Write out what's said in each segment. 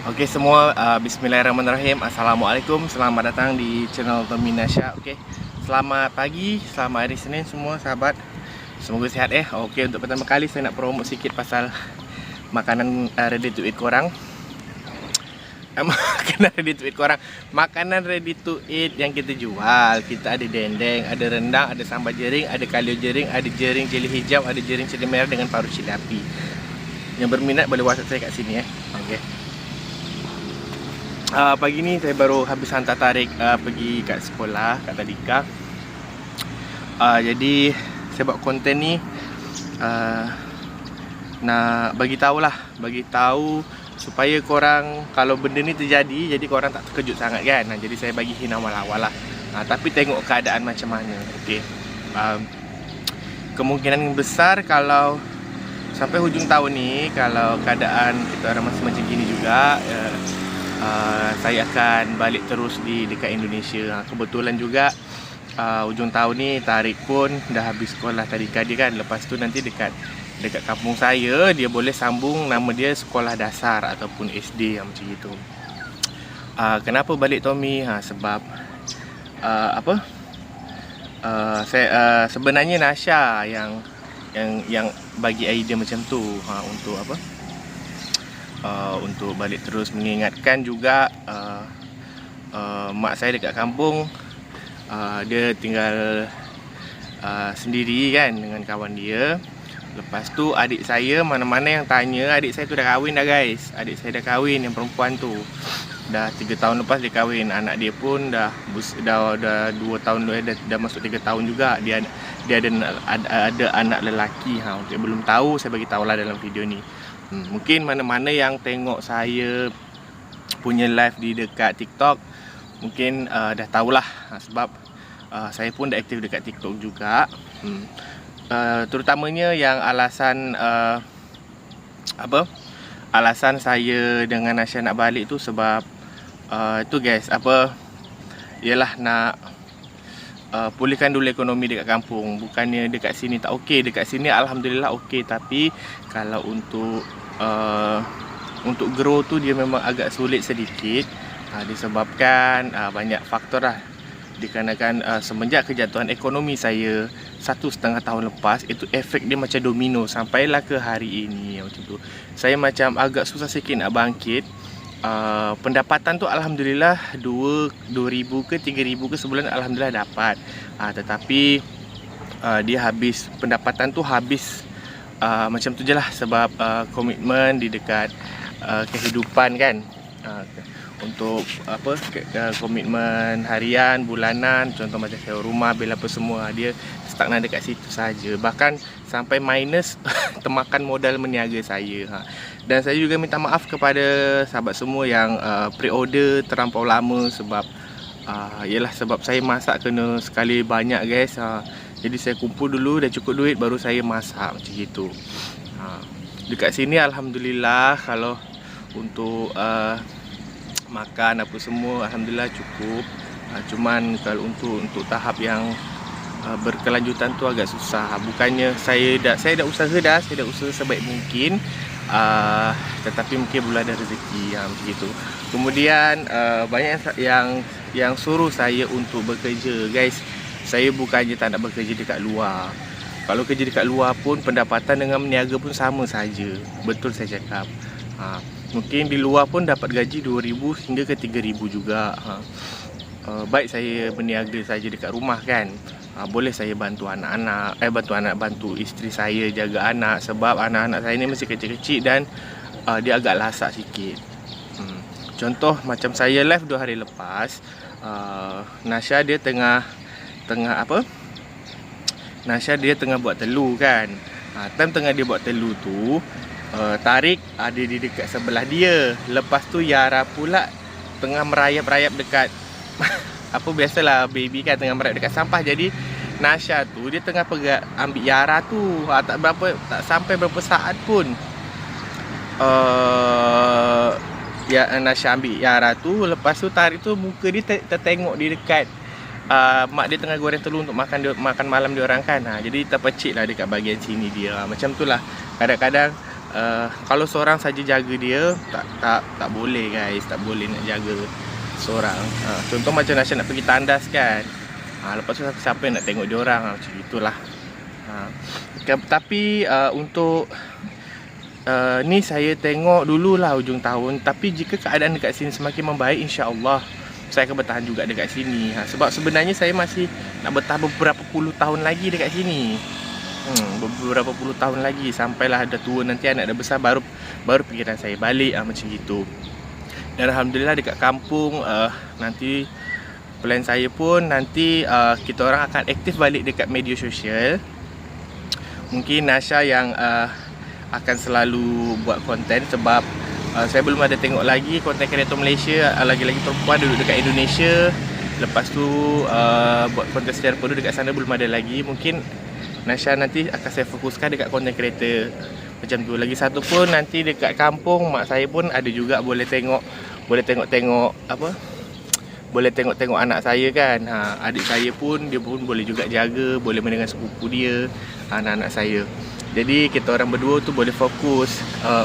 Okey semua, bismillahirrahmanirrahim. Assalamualaikum, selamat datang di channel Tommy Nasha. Okey, selamat pagi, selamat hari Senin semua sahabat. Semoga sihat Okey, untuk pertama kali saya nak promote sikit pasal makanan ready to eat korang. Makanan ready to eat korang. Makanan ready to eat yang kita jual. Kita ada dendeng, ada rendang, ada sambal jering, ada kalio jering, ada jering cili hijau, ada jering cili merah dengan paru cili api. Yang berminat boleh WhatsApp saya kat sini Okey. Pagi ni saya baru habis hantar Tarik pergi kat sekolah, kat Tadika. Jadi saya buat konten ni nak bagi tahu supaya korang kalau benda ni terjadi, jadi korang tak terkejut sangat kan. Jadi saya bagi hina awal-awal lah. Tapi tengok keadaan macam mana. Okey. Kemungkinan besar kalau sampai hujung tahun ni, kalau keadaan kita orang masih macam gini juga, saya akan balik terus dekat Indonesia. Kebetulan juga hujung tahun ni Tarik pun dah habis sekolah Tadika dia kan. Lepas tu nanti dekat kampung saya dia boleh sambung, nama dia sekolah dasar ataupun SD macam itu. Kenapa balik Tommy? Sebab saya sebenarnya Nasha yang bagi idea macam tu untuk untuk balik terus, mengingatkan juga mak saya dekat kampung, dia tinggal sendiri kan dengan kawan dia. Lepas tu adik saya, mana-mana yang tanya, adik saya tu dah kahwin dah guys. Adik saya dah kahwin, yang perempuan tu dah 3 tahun lepas dia kahwin. Anak dia pun dah 2 tahun, dah masuk 3 tahun juga. Dia ada anak lelaki. Untuk yang belum tahu, saya bagi tahulah dalam video ni. Mungkin mana-mana yang tengok saya punya live di dekat TikTok mungkin dah tahulah, sebab saya pun dah aktif dekat TikTok juga. Terutamanya yang alasan alasan saya dengan Nasha nak balik tu sebab tu guys, ialah nak pulihkan dulu ekonomi dekat kampung. Bukannya dekat sini tak okey, dekat sini alhamdulillah okey, tapi kalau untuk grow tu dia memang agak sulit sedikit, disebabkan banyak faktor lah. Dikarenakan semenjak kejatuhan ekonomi saya 1,5 tahun lepas, itu efek dia macam domino sampailah ke hari ini macam tu. Saya macam agak susah sikit nak bangkit. Pendapatan tu alhamdulillah 2,000 ke 3,000 ke sebulan alhamdulillah dapat. Tetapi dia habis, pendapatan tu habis macam tu je lah, sebab komitmen di dekat kehidupan kan. Untuk komitmen harian, bulanan, contoh macam sewa rumah, bil apa semua, dia stagnan dekat situ saja. Bahkan sampai minus termakan modal meniaga saya. Dan saya juga minta maaf kepada sahabat semua yang pre-order terlampau lama, sebab ialah sebab saya masak kena sekali banyak guys. Jadi saya kumpul dulu, dah cukup duit baru saya masak macam gitu. Dekat sini alhamdulillah kalau untuk makan apa semua alhamdulillah cukup. Cuman kalau untuk tahap yang berkelanjutan tu agak susah. Bukannya saya dah usaha sebaik mungkin, tetapi mungkin belum ada rezeki macam itu. Kemudian banyak yang suruh saya untuk bekerja guys. Saya bukannya tak nak bekerja dekat luar. Kalau kerja dekat luar pun pendapatan dengan meniaga pun sama saja. Betul saya cakap. Mungkin di luar pun dapat gaji 2,000 hingga ke 3,000 juga. Baik saya berniaga saja dekat rumah kan. Boleh saya bantu anak-anak, bantu isteri saya jaga anak, sebab anak-anak saya ni masih kecil-kecil dan dia agak lasak sikit. Contoh macam saya live 2 hari lepas, Nasha dia tengah buat telur kan. Time tengah dia buat telur tu, Tarik ada di dekat sebelah dia. Lepas tu Yara pula tengah merayap-rayap dekat biasalah baby kan, tengah merayap dekat sampah. Jadi Nasha tu dia tengah ambil Yara tu. Tak sampai berapa saat pun Nasha ambil Yara tu. Lepas tu Tarik tu muka dia tertengok di dekat mak dia tengah goreng telur untuk makan malam dia orang kan. Jadi terpecik lah dekat bahagian sini dia. Macam tu lah. Kadang-kadang kalau seorang saja jaga dia, tak boleh guys, tak boleh nak jaga seorang. Contoh macam Nasha nak pergi tandas kan, lepas tu siapa yang nak tengok dia orang, macam itulah. Tapi untuk ni saya tengok dululah hujung tahun. Tapi jika keadaan dekat sini semakin membaik, insya-Allah saya akan bertahan juga dekat sini. Sebab sebenarnya saya masih nak bertahan beberapa puluh tahun lagi dekat sini. Beberapa puluh tahun lagi, sampailah dah tua nanti, anak dah besar, baru fikiran saya balik macam gitu. Dan alhamdulillah dekat kampung nanti plan saya pun nanti kita orang akan aktif balik dekat media sosial. Mungkin Nasha yang akan selalu buat konten, sebab saya belum ada tengok lagi konten kreator Malaysia, lagi-lagi perempuan duduk dekat Indonesia. Lepas tu buat konten secara penuh dekat sana belum ada lagi. Mungkin Nasha nanti akan saya fokuskan dekat konten kreator macam tu. Lagi satu pun nanti dekat kampung mak saya pun ada juga, boleh tengok apa, boleh tengok anak saya kan. Adik saya pun, dia pun boleh juga jaga, boleh mendengar sepupu dia, anak-anak saya. Jadi kita orang berdua tu boleh fokus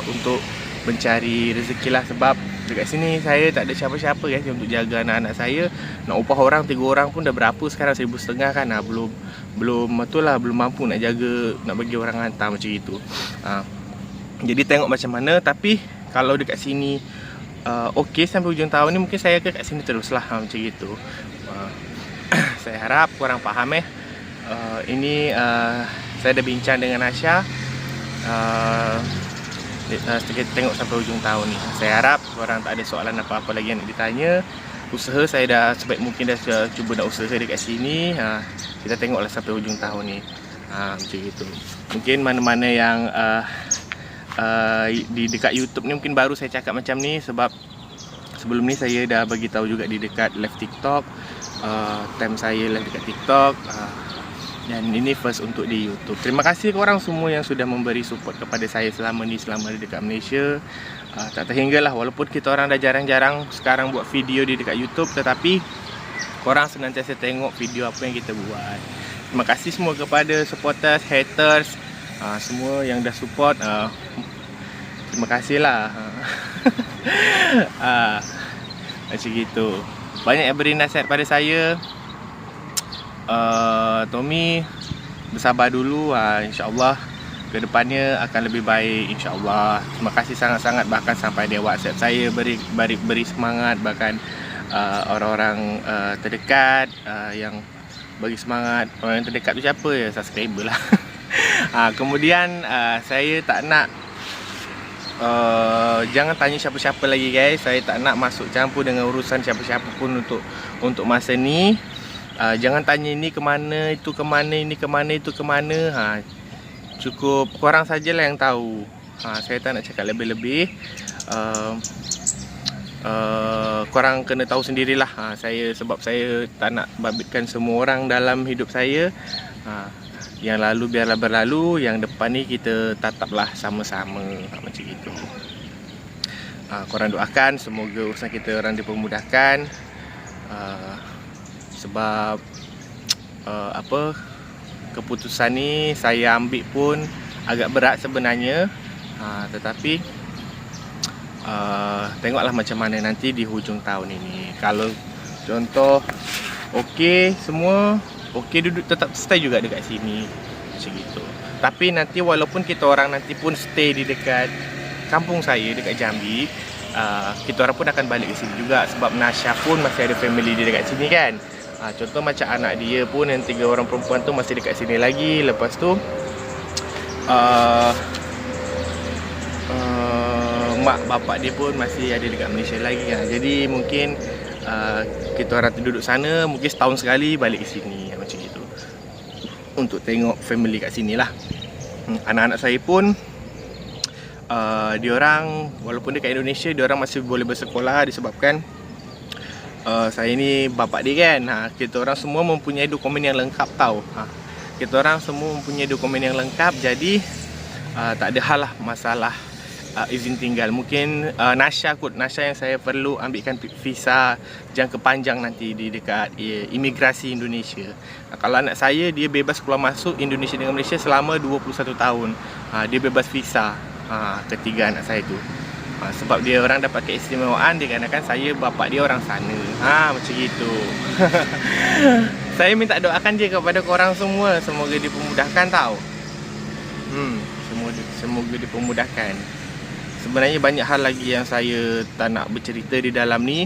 untuk mencari rezeki lah. Sebab dekat sini saya tak ada siapa-siapa guys untuk jaga anak-anak saya. Nak upah orang 3 orang pun dah berapa sekarang, 1,500 kan. Belum mampu nak jaga, nak bagi orang hantar macam itu. Jadi tengok macam mana. Tapi kalau dekat sini okey sampai hujung tahun ni, mungkin saya akan kat sini teruslah macam gitu. Saya harap korang faham ini saya dah bincang dengan Nasha. Kita tengok sampai hujung tahun ni. Saya harap korang tak ada soalan apa-apa lagi yang nak ditanya. Usaha saya dah sebaik mungkin dah cuba nak usaha dekat sini. Kita tengoklah sampai hujung tahun ni. Macam gitu. Mungkin mana-mana yang di dekat YouTube ni mungkin baru saya cakap macam ni, sebab sebelum ni saya dah bagi tahu juga di dekat live TikTok. Time saya live dekat TikTok. Dan ini first untuk di YouTube. Terima kasih korang semua yang sudah memberi support kepada saya selama ni, selama di dekat Malaysia. Tak terhinggalah, walaupun kita orang dah jarang-jarang sekarang buat video di dekat YouTube, tetapi korang senantiasa tengok video apa yang kita buat. Terima kasih semua kepada supporters, haters, semua yang dah support. Terima kasih lah. Macam gitu. Banyak yang beri nasihat pada saya. Tommy, bersabar dulu, insya-Allah kedepannya akan lebih baik, insya-Allah. Terima kasih sangat-sangat, bahkan sampai dia WhatsApp saya beri semangat, bahkan orang-orang terdekat yang bagi semangat. Orang yang terdekat tu siapa ya? Subscriber lah. Kemudian saya tak nak jangan tanya siapa-siapa lagi guys. Saya tak nak masuk campur dengan urusan siapa-siapa pun untuk masa ni. Jangan tanya ini ke mana, itu ke mana, ini ke mana, itu ke mana. Cukup korang sajalah yang tahu. Saya tak nak cakap lebih-lebih. Korang kena tahu sendirilah. Sebab saya tak nak babitkan semua orang dalam hidup saya. Yang lalu biarlah berlalu, yang depan ni kita tataplah sama-sama, macam itu. Korang doakan semoga urusan kita orang dipermudahkan. Sebab keputusan ni saya ambil pun agak berat sebenarnya. Tetapi tengoklah macam mana nanti di hujung tahun ini. Kalau contoh okey semua, okey duduk tetap stay juga dekat sini macam gitu. Tapi nanti walaupun kita orang nanti pun stay di dekat kampung saya dekat Jambi, kita orang pun akan balik ke sini juga. Sebab Nasha pun masih ada family di dekat sini kan. Contoh macam anak dia pun yang 3 orang perempuan tu masih dekat sini lagi. Lepas tu mak bapak dia pun masih ada dekat Malaysia lagi kan. Jadi mungkin kita orang duduk sana, mungkin setahun sekali balik ke sini macam itu, untuk tengok family kat sini lah. Anak-anak saya pun diorang walaupun dekat Indonesia, diorang masih boleh bersekolah disebabkan saya ni bapak dia kan. Kita orang semua mempunyai dokumen yang lengkap tau. Kita orang semua mempunyai dokumen yang lengkap. Jadi tak ada hal lah masalah izin tinggal. Mungkin Nasha yang saya perlu ambilkan visa jangka panjang nanti di dekat imigrasi Indonesia. Kalau anak saya, dia bebas keluar masuk Indonesia dengan Malaysia selama 21 tahun. Dia bebas visa. ketiga anak saya tu. Sebab dia orang dapat keistimewaan dikarenakan saya bapak dia orang sana. Macam gitu. Saya minta doakan dia kepada korang semua, semoga dipermudahkan tau. Semoga dipermudahkan. Sebenarnya banyak hal lagi yang saya tak nak bercerita di dalam ni,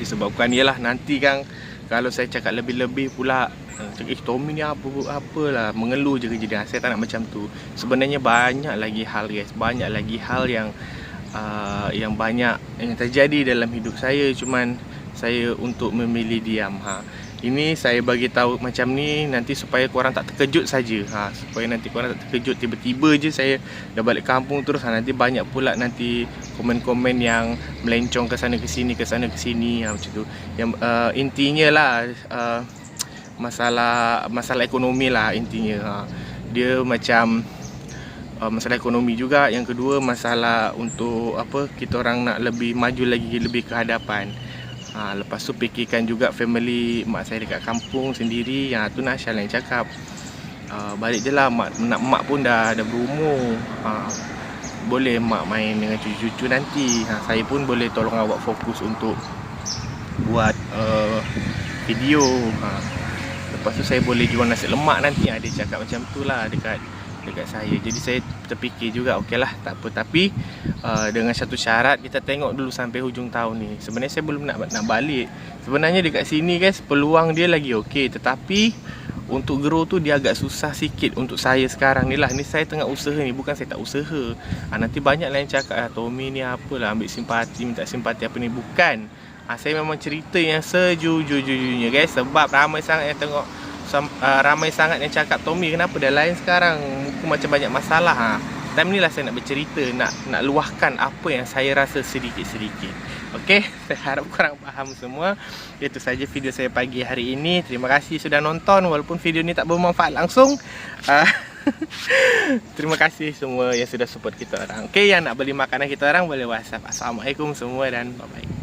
disebabkan ialah nanti kan kalau saya cakap lebih-lebih pula cakap Tommy ni apalah, mengeluh je kerja dia. Saya tak nak macam tu. Sebenarnya banyak lagi hal guys, banyak lagi hal yang banyak yang terjadi dalam hidup saya, cuman saya untuk memilih diam. Ini saya bagi tahu macam ni nanti supaya korang tak terkejut saja. Supaya nanti korang tak terkejut tiba-tiba je saya dah balik kampung terus. Nanti banyak pula nanti komen-komen yang melencong ke sana ke sini, ke sana ke sini, macam tu. Yang intinya lah masalah ekonomi lah intinya. Dia macam masalah ekonomi juga. Yang kedua masalah untuk kita orang nak lebih maju lagi, lebih ke hadapan. Lepas tu fikirkan juga family mak saya dekat kampung sendiri. Tu Nasyal yang cakap, balik je lah, mak pun dah berumur. Boleh mak main dengan cucu-cucu nanti. Saya pun boleh tolong awak fokus untuk buat video. Lepas tu saya boleh jual nasi lemak nanti. Dia cakap macam tu lah dekat saya. Jadi saya terfikir juga, okey lah, tak apa. Tapi dengan satu syarat, kita tengok dulu sampai hujung tahun ni. Sebenarnya saya belum nak balik. Sebenarnya dekat sini guys, peluang dia lagi okey. Tetapi untuk grow tu dia agak susah sikit untuk saya sekarang ni lah. Ni saya tengah usaha ni, bukan saya tak usaha. Nanti banyak lah yang cakap, Tommy ni apalah, ambil simpati, minta simpati apa ni. Bukan. Saya memang cerita yang sejujur-jujurnya guys. Sebab ramai sangat yang tengok, ramai sangat yang cakap, Tommy kenapa dah lain sekarang, muka macam banyak masalah. Time ni lah saya nak bercerita, nak luahkan apa yang saya rasa sedikit-sedikit. Okey, saya harap korang faham semua. Itu saja video saya pagi hari ini. Terima kasih sudah nonton walaupun video ni tak bermanfaat langsung. Terima kasih semua yang sudah support kita orang. Okey, yang nak beli makanan kita orang boleh WhatsApp. Assalamualaikum semua dan bye-bye.